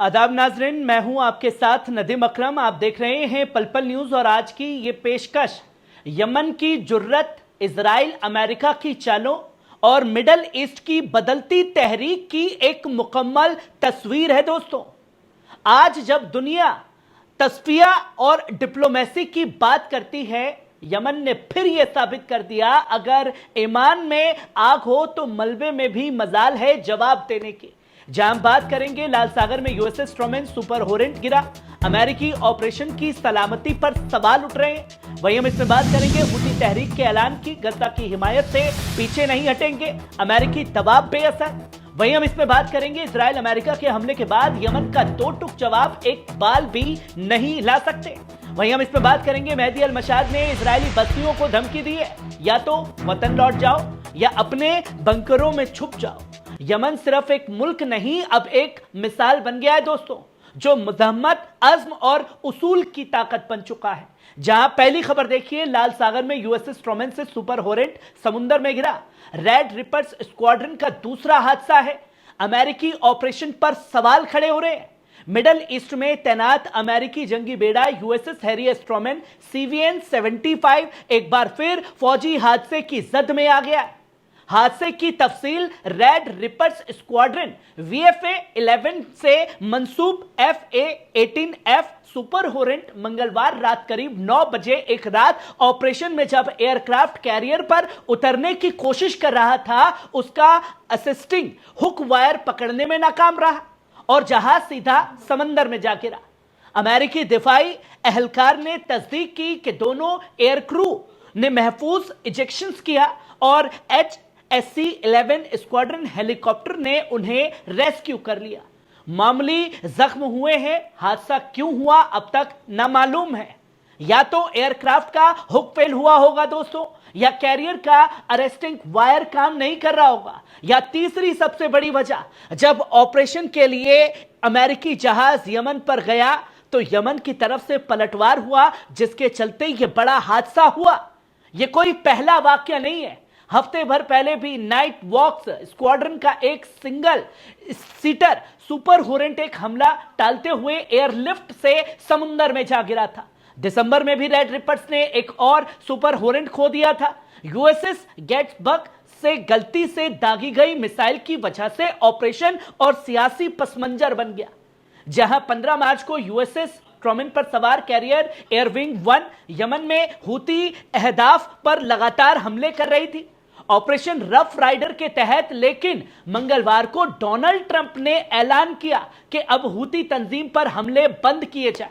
आदाब नाजरीन, मैं हूं आपके साथ नदीम अकरम। आप देख रहे हैं पल पल न्यूज और आज की ये पेशकश यमन की जुर्रत, इजराइल अमेरिका की चालों और मिडल ईस्ट की बदलती तहरीक की एक मुकम्मल तस्वीर है। दोस्तों, आज जब दुनिया तस्फिया और डिप्लोमेसी की बात करती है, यमन ने फिर यह साबित कर दिया, अगर ईमान में आग हो तो मलबे में भी मजाल है जवाब देने की। जहां बात करेंगे लाल सागर में यूएसएस ट्रूमैन सुपर होरेंट गिरा, अमेरिकी ऑपरेशन की सलामती पर सवाल उठ रहे हैं। वहीं हम इसमें बात करेंगे हुती तहरीक के ऐलान की, गजा की हिमायत से पीछे नहीं हटेंगे, अमेरिकी दबाव बेअसर। वहीं हम इसमें बात करेंगे इजराइल अमेरिका के हमले के बाद यमन का दो टुक जवाब एक बाल भी नहीं ला सकते। वहीं हम इसमें बात करेंगे मेहदी अल मशाद ने इजरायली बस्तियों को धमकी दी है, या तो वतन लौट जाओ या अपने बंकरों में छुप जाओ। यमन सिर्फ एक मुल्क नहीं, अब एक मिसाल बन गया है दोस्तों, जो मुज़म्मत, अज़्म और उसूल की ताकत बन चुका है। जहां पहली खबर देखिए, लाल सागर में यूएसएस ट्रूमैन से सुपर होरेंट समुद्र में गिरा। रेड रिपर्स स्क्वाड्रन का दूसरा हादसा है। अमेरिकी ऑपरेशन पर सवाल खड़े हो रहे हैं। मिडल ईस्ट में तैनात अमेरिकी जंगी बेड़ा USS Harry S Trueman CVN-75 एक बार फिर फौजी हादसे की जद में आ गया है। हादसे की तफसील, रेड रिपर्स स्क्वाड्रन VFA-11 से मंसूब FA-18F सुपर होरेंट मंगलवार रात करीब 9 बजे एक रात ऑपरेशन में जब एयरक्राफ्ट कैरियर पर उतरने की कोशिश कर रहा था, उसका असिस्टिंग हुक वायर पकड़ने में नाकाम रहा और जहाज सीधा समंदर में जा गिरा। अमेरिकी दिफाई एहलकार ने तस्दीक की कि दोनों एयर क्रू ने महफूज इजेक्शंस किया और HSC-11 स्क्वाड्रन हेलीकॉप्टर ने उन्हें रेस्क्यू कर लिया। मामूली जख्म हुए हैं। हादसा क्यों हुआ अब तक नामालूम है। या तो एयरक्राफ्ट का हुक फेल हुआ होगा दोस्तों, या कैरियर का अरेस्टिंग वायर काम नहीं कर रहा होगा, या तीसरी सबसे बड़ी वजह, जब ऑपरेशन के लिए अमेरिकी जहाज यमन पर गया तो यमन की तरफ से पलटवार हुआ, जिसके चलते यह बड़ा हादसा हुआ। यह कोई पहला वाकया नहीं है। हफ्ते भर पहले भी नाइट वॉक्स स्क्वाड्रन का एक सिंगल सीटर सुपर होरेंट एक हमला टालते हुए एयरलिफ्ट से समुद्र में जा गिरा था। दिसंबर में भी रेड रिपर्स ने एक और सुपर होरेंट खो दिया था। यूएसएस गेट्सबर्ग से गलती से दागी गई मिसाइल की वजह से ऑपरेशन और सियासी पसमंजर बन गया। जहां 15 मार्च को यूएसएस ट्रूमैन पर सवार कैरियर एयरविंग 1 यमन में हुती अहदाफ पर लगातार हमले कर रही थी, ऑपरेशन रफ राइडर के तहत। लेकिन मंगलवार को डोनाल्ड ट्रंप ने ऐलान किया कि अब हुती तंजीम पर हमले बंद किए जाए।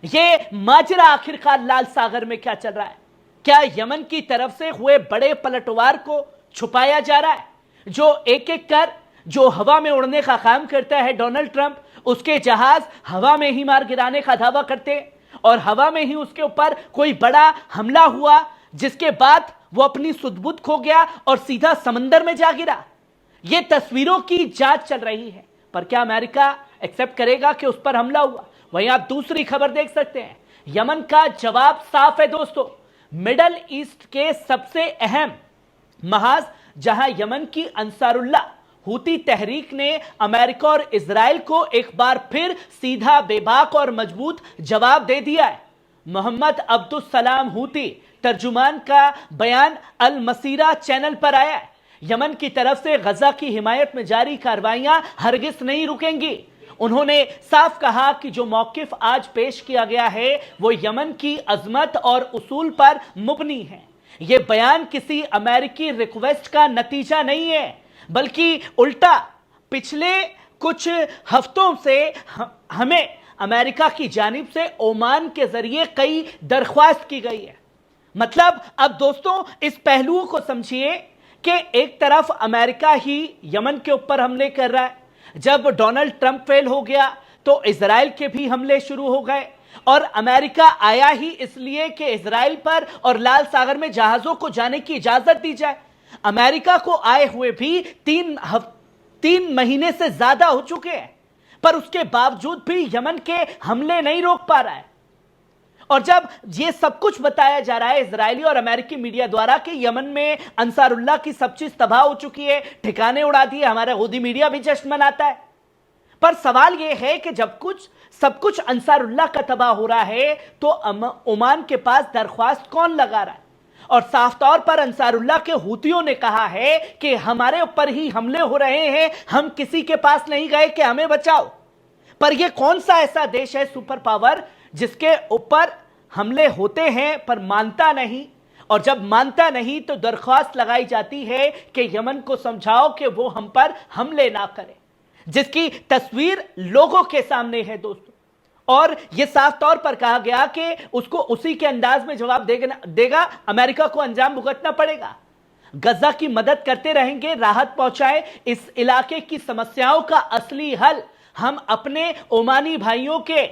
यह माजरा आखिरकार लाल सागर में क्या चल रहा है? क्या यमन की तरफ से हुए बड़े पलटवार को छुपाया जा रहा है? जो एक एक कर जो हवा में उड़ने का काम करता है डोनाल्ड ट्रंप, उसके जहाज हवा में ही मार गिराने का दावा करते और हवा में ही उसके ऊपर कोई बड़ा हमला हुआ, जिसके बाद वो अपनी सुध-बुध खो गया और सीधा समंदर में जा गिरा। ये तस्वीरों की जांच चल रही है, पर क्या अमेरिका एक्सेप्ट करेगा कि उस पर हमला हुआ? वहीं आप दूसरी खबर देख सकते हैं। यमन का जवाब साफ है दोस्तों। मिडल ईस्ट के सबसे अहम महाज, जहां यमन की अंसारुल्लाह हुती तहरीक ने अमेरिका और इजराइल को एक बार फिर सीधा, बेबाक और मजबूत जवाब दे दिया है। मोहम्मद अब्दुल सलाम हुती तर्जुमान का बयान अल मसीरा चैनल पर आया है। यमन की तरफ से गजा की हिमायत में जारी कार्रवाइयां हरगिज नहीं रुकेंगी। उन्होंने साफ कहा कि जो मौकिफ आज पेश किया गया है वो यमन की अजमत और उसूल पर मुबनी है। यह बयान किसी अमेरिकी रिक्वेस्ट का नतीजा नहीं है, बल्कि उल्टा पिछले कुछ हफ्तों से हमें अमेरिका की जानिब से ओमान के जरिए कई दरख्वास्त की गई है। मतलब अब दोस्तों इस पहलू को समझिए कि एक तरफ अमेरिका ही यमन के ऊपर हमले कर रहा है, जब डोनाल्ड ट्रंप फेल हो गया तो इजराइल के भी हमले शुरू हो गए, और अमेरिका आया ही इसलिए कि इजराइल पर और लाल सागर में जहाजों को जाने की इजाजत दी जाए। अमेरिका को आए हुए भी 3 महीने से ज्यादा हो चुके हैं, पर उसके बावजूद भी यमन के हमले नहीं रोक पा रहा है। और जब ये सब कुछ बताया जा रहा है इजरायली और अमेरिकी मीडिया द्वारा कि यमन में अंसारुल्लाह की सब चीज तबाह हो चुकी है, ठिकाने उड़ा दिए, हमारा हुदी मीडिया भी जश्न मनाता है, पर सवाल यह है कि जब सब कुछ अंसारुल्लाह का तबाह हो रहा है तो ओमान के पास दरख्वास्त कौन लगा रहा है? और साफ तौर पर अंसारुल्लाह के हूतियों ने कहा है कि हमारे ऊपर ही हमले हो रहे हैं, हम किसी के पास नहीं गए कि हमें बचाओ। पर यह कौन सा ऐसा देश है सुपर पावर जिसके ऊपर हमले होते हैं पर मानता नहीं, और जब मानता नहीं तो दरख्वास्त लगाई जाती है कि यमन को समझाओ कि वो हम पर हमले ना करे, जिसकी तस्वीर लोगों के सामने है दोस्तों। और यह साफ तौर पर कहा गया कि उसको उसी के अंदाज में जवाब देगा, अमेरिका को अंजाम भुगतना पड़ेगा। गजा की मदद करते रहेंगे, राहत पहुंचाए, इस इलाके की समस्याओं का असली हल हम अपने ओमानी भाइयों के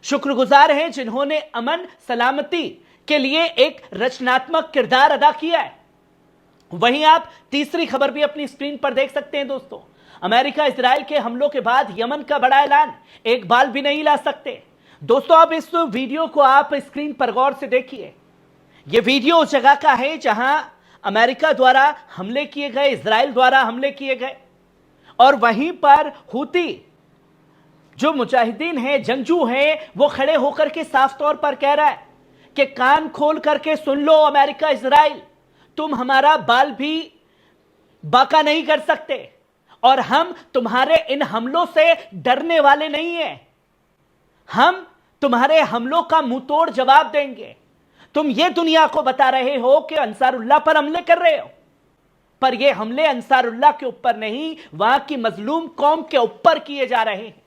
शुक्रगुजार हैं जिन्होंने अमन सलामती के लिए एक रचनात्मक किरदार अदा किया है। वहीं आप तीसरी खबर भी अपनी स्क्रीन पर देख सकते हैं दोस्तों। अमेरिका इजराइल के हमलों के बाद यमन का बड़ा ऐलान, एक बाल भी नहीं ला सकते। दोस्तों अब इस वीडियो को आप स्क्रीन पर गौर से देखिए। यह वीडियो उस जगह का है जहां अमेरिका द्वारा हमले किए गए, इजराइल द्वारा हमले किए गए, और वहीं पर हूती जो मुजाहिदीन हैं, जंगजू हैं, वो खड़े होकर के साफ तौर पर कह रहा है कि कान खोल करके सुन लो अमेरिका इजराइल, तुम हमारा बाल भी बाका नहीं कर सकते और हम तुम्हारे इन हमलों से डरने वाले नहीं हैं। हम तुम्हारे हमलों का मुंहतोड़ जवाब देंगे। तुम ये दुनिया को बता रहे हो कि अंसारुल्लाह पर हमले कर रहे हो, पर ये हमले अंसारुल्लाह के ऊपर नहीं, वहां की मजलूम कौम के ऊपर किए जा रहे हैं,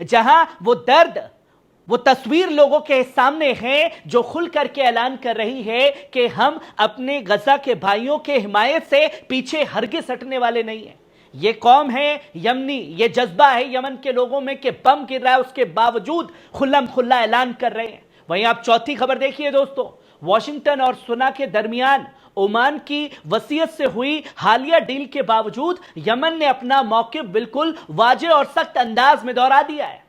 जहां वो दर्द, वो तस्वीर लोगों के सामने है जो खुल करके ऐलान कर रही है कि हम अपने गजा के भाइयों के हिमायत से पीछे हरगिज़ हटने वाले नहीं हैं। ये कौम है यमनी, ये जज्बा है यमन के लोगों में कि बम गिर रहा है, उसके बावजूद खुल्लम खुल्ला ऐलान कर रहे हैं। वहीं आप चौथी खबर देखिए दोस्तों। वॉशिंगटन और सुना के दरमियान ओमान की वसीयत से हुई हालिया डील के बावजूद यमन ने अपना मौक़िफ़ बिल्कुल वाज़ेह और सख्त अंदाज में दोहरा दिया है।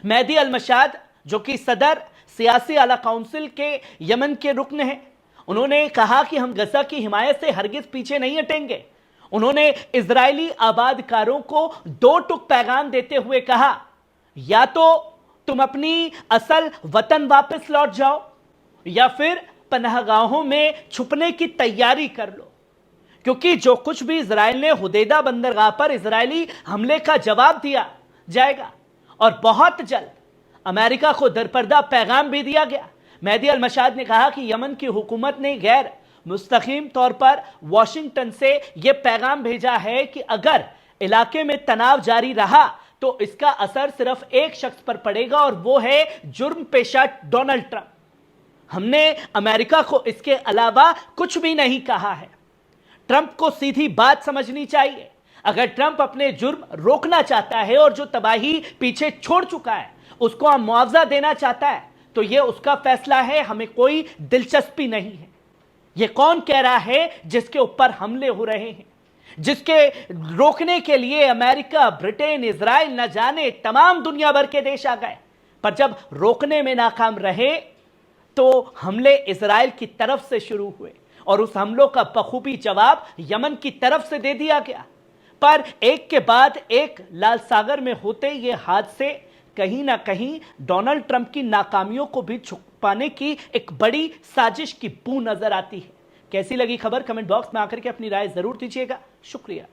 मेहदी अल-मशाद जो कि सदर सियासी आला काउंसिल के यमन के रुकन हैं, उन्होंने कहा कि हम गजा की हिमायत से हरगिज़ पीछे नहीं हटेंगे। उन्होंने इजरायली आबादकारों को दो टुक पैगाम देते हुए कहा, या तो तुम अपनी असल वतन वापस लौट जाओ या फिर पनाहगाहों में छुपने की तैयारी कर लो, क्योंकि जो कुछ भी इजराइल ने हुदैदा बंदरगाह पर इजरायली हमले का जवाब दिया जाएगा। और बहुत जल्द अमेरिका को दरपर्दा पैगाम भी दिया गया। मेहदी अल-मशाद ने कहा कि यमन की हुकूमत ने गैर मुस्तकीम तौर पर वॉशिंगटन से यह पैगाम भेजा है कि अगर इलाके में तनाव जारी रहा तो इसका असर सिर्फ एक शख्स पर पड़ेगा और वो है जुर्म पेशा डोनाल्ड ट्रंप। हमने अमेरिका को इसके अलावा कुछ भी नहीं कहा है। ट्रंप को सीधी बात समझनी चाहिए। अगर ट्रंप अपने जुर्म रोकना चाहता है और जो तबाही पीछे छोड़ चुका है उसको हम मुआवजा देना चाहता है तो यह उसका फैसला है, हमें कोई दिलचस्पी नहीं है। यह कौन कह रहा है जिसके ऊपर हमले हो रहे हैं, जिसके रोकने के लिए अमेरिका, ब्रिटेन, इजराइल, न जाने तमाम दुनिया भर के देश आ गए, पर जब रोकने में नाकाम रहे तो हमले इजराइल की तरफ से शुरू हुए और उस हमलों का बखूबी जवाब यमन की तरफ से दे दिया गया। पर एक के बाद एक लाल सागर में होते ये हादसे कहीं ना कहीं डोनाल्ड ट्रंप की नाकामियों को भी छुपाने की एक बड़ी साजिश की बू नजर आती है। कैसी लगी खबर? कमेंट बॉक्स में आकर के अपनी राय जरूर दीजिएगा। शुक्रिया।